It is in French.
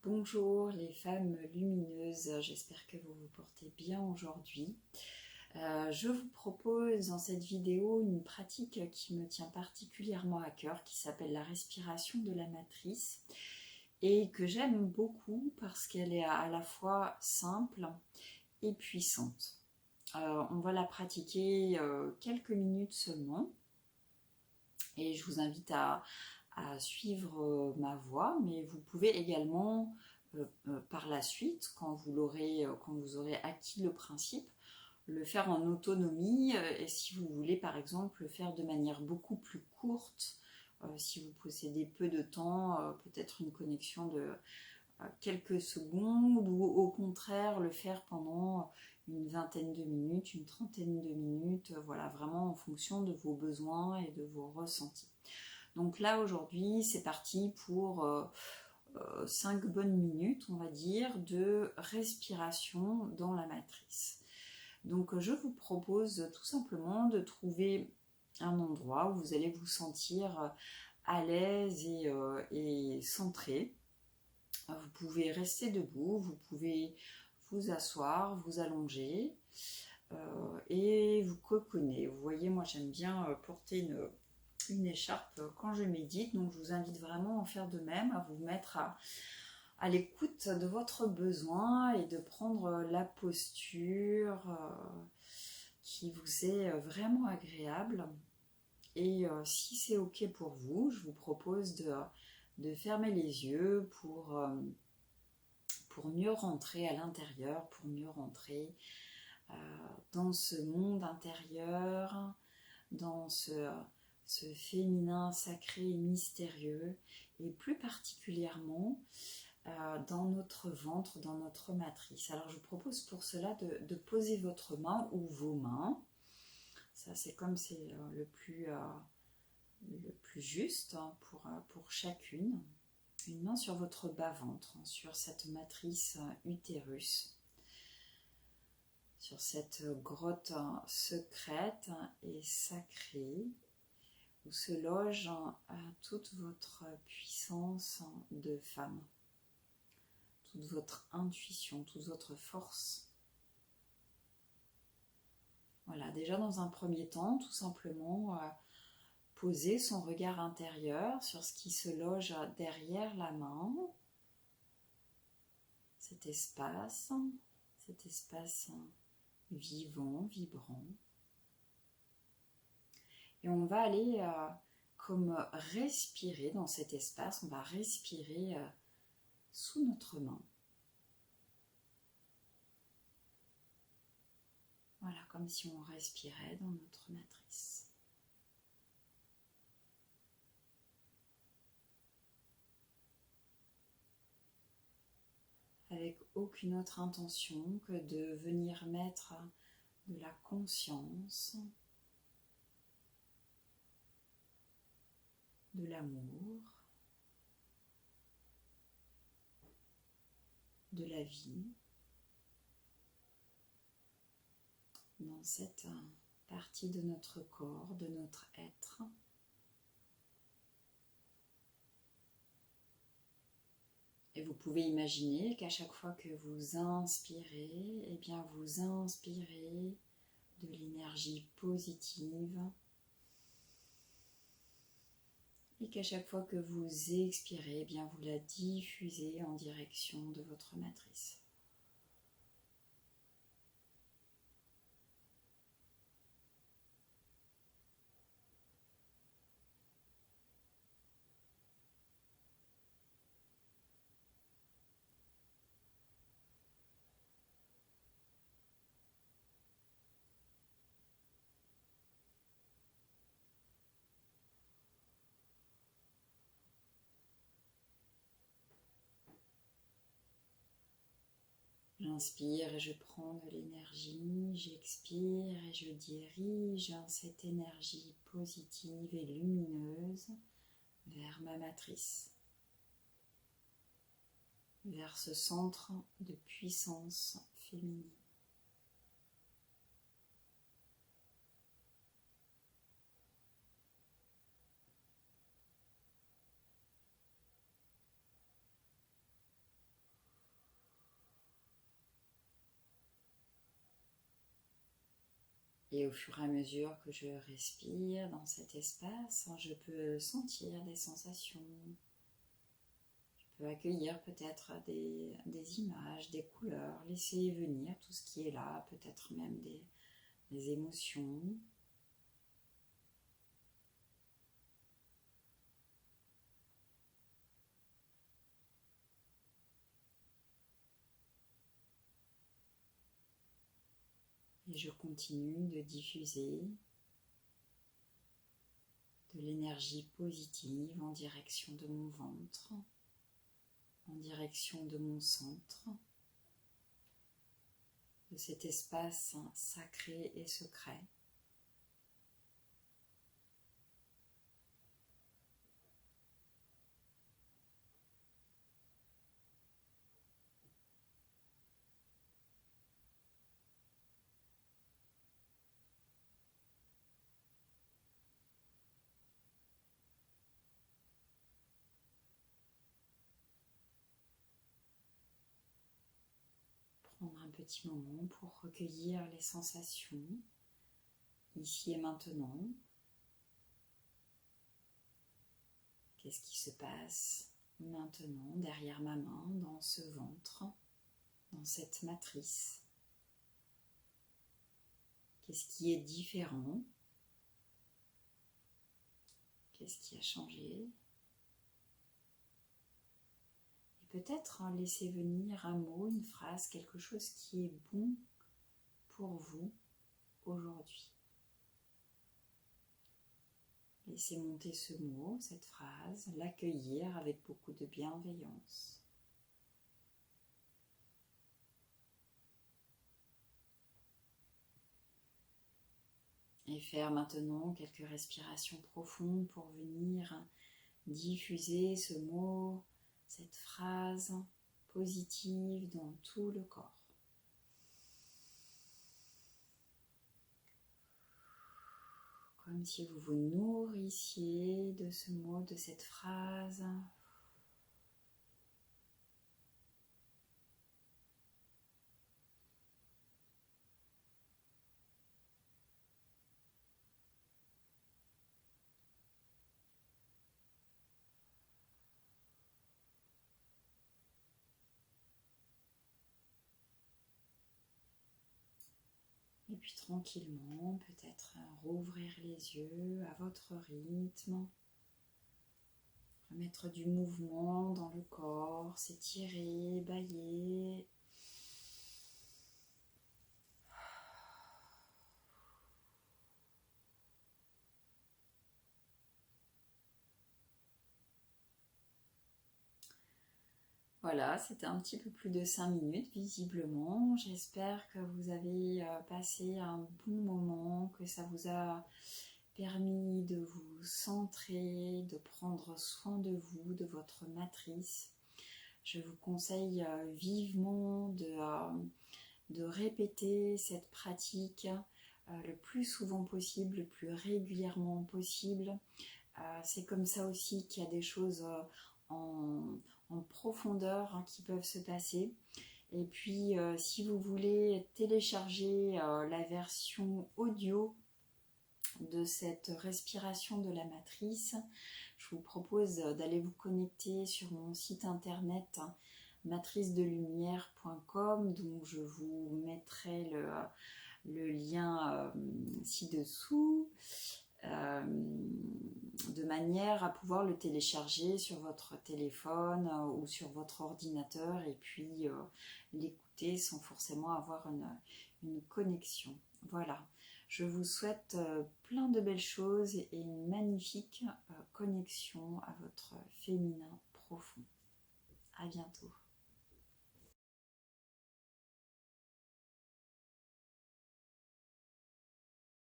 Bonjour les femmes lumineuses, j'espère que vous vous portez bien aujourd'hui. Je vous propose dans cette vidéo une pratique qui me tient particulièrement à cœur, qui s'appelle la respiration de la matrice et que j'aime beaucoup parce qu'elle est à la fois simple et puissante. On va la pratiquer quelques minutes seulement et je vous invite à suivre ma voix, mais vous pouvez également par la suite, quand vous aurez acquis le principe, le faire en autonomie et si vous voulez par exemple le faire de manière beaucoup plus courte, si vous possédez peu de temps, peut-être une connexion de quelques secondes, ou au contraire le faire pendant une vingtaine de minutes, une trentaine de minutes, voilà, vraiment en fonction de vos besoins et de vos ressentis. Donc là aujourd'hui c'est parti pour 5 bonnes minutes, on va dire, de respiration dans la matrice. Donc je vous propose tout simplement de trouver un endroit où vous allez vous sentir à l'aise et centré. Vous pouvez rester debout, vous pouvez vous asseoir, vous allonger et vous coconner. Vous voyez, moi j'aime bien porter une écharpe quand je médite, donc je vous invite vraiment à en faire de même, à vous mettre à l'écoute de votre besoin et de prendre la posture qui vous est vraiment agréable. Et si c'est ok pour vous, je vous propose de fermer les yeux pour mieux rentrer à l'intérieur, pour mieux rentrer dans ce monde intérieur, dans ce féminin sacré et mystérieux, et plus particulièrement dans notre ventre, dans notre matrice. Alors je vous propose pour cela de poser votre main ou vos mains, ça c'est comme c'est le plus juste pour chacune, une main sur votre bas-ventre, sur cette matrice utérus, sur cette grotte secrète et sacrée, où se loge toute votre puissance de femme, toute votre intuition, toute votre force. Voilà, déjà dans un premier temps, tout simplement poser son regard intérieur sur ce qui se loge derrière la main, cet espace vivant, vibrant. Et on va aller comme respirer dans cet espace, on va respirer sous notre main. Voilà, comme si on respirait dans notre matrice. Avec aucune autre intention que de venir mettre de la conscience, de l'amour, de la vie dans cette partie de notre corps, de notre être. Et vous pouvez imaginer qu'à chaque fois que vous inspirez, eh bien vous inspirez de l'énergie positive. Et qu'à chaque fois que vous expirez, eh bien vous la diffusez en direction de votre matrice. J'inspire et je prends de l'énergie, j'expire et je dirige cette énergie positive et lumineuse vers ma matrice, vers ce centre de puissance féminine. Et au fur et à mesure que je respire dans cet espace, je peux sentir des sensations. Je peux accueillir peut-être des images, des couleurs, laisser venir tout ce qui est là, peut-être même des émotions. Et je continue de diffuser de l'énergie positive en direction de mon ventre, en direction de mon centre, de cet espace sacré et secret. Prendre un petit moment pour recueillir les sensations, ici et maintenant. Qu'est-ce qui se passe maintenant derrière ma main, dans ce ventre, dans cette matrice? Qu'est-ce qui est différent? Qu'est-ce qui a changé? Et peut-être laisser venir un mot, une phrase, quelque chose qui est bon pour vous aujourd'hui. Laissez monter ce mot, cette phrase, l'accueillir avec beaucoup de bienveillance. Et faire maintenant quelques respirations profondes pour venir diffuser ce mot, cette phrase positive dans tout le corps. Comme si vous vous nourrissiez de ce mot, de cette phrase. Et puis tranquillement, peut-être rouvrir les yeux à votre rythme. Remettre du mouvement dans le corps, s'étirer, bâiller. Voilà, c'était un petit peu plus de 5 minutes visiblement. J'espère que vous avez passé un bon moment, que ça vous a permis de vous centrer, de prendre soin de vous, de votre matrice. Je vous conseille vivement de répéter cette pratique le plus souvent possible, le plus régulièrement possible. C'est comme ça aussi qu'il y a des choses en profondeur qui peuvent se passer. Et puis si vous voulez télécharger la version audio de cette respiration de la matrice, je vous propose d'aller vous connecter sur mon site internet matricedelumière.com, donc je vous mettrai le lien ci-dessous, de manière à pouvoir le télécharger sur votre téléphone ou sur votre ordinateur et puis l'écouter sans forcément avoir une connexion. Voilà, je vous souhaite plein de belles choses et une magnifique connexion à votre féminin profond. À bientôt.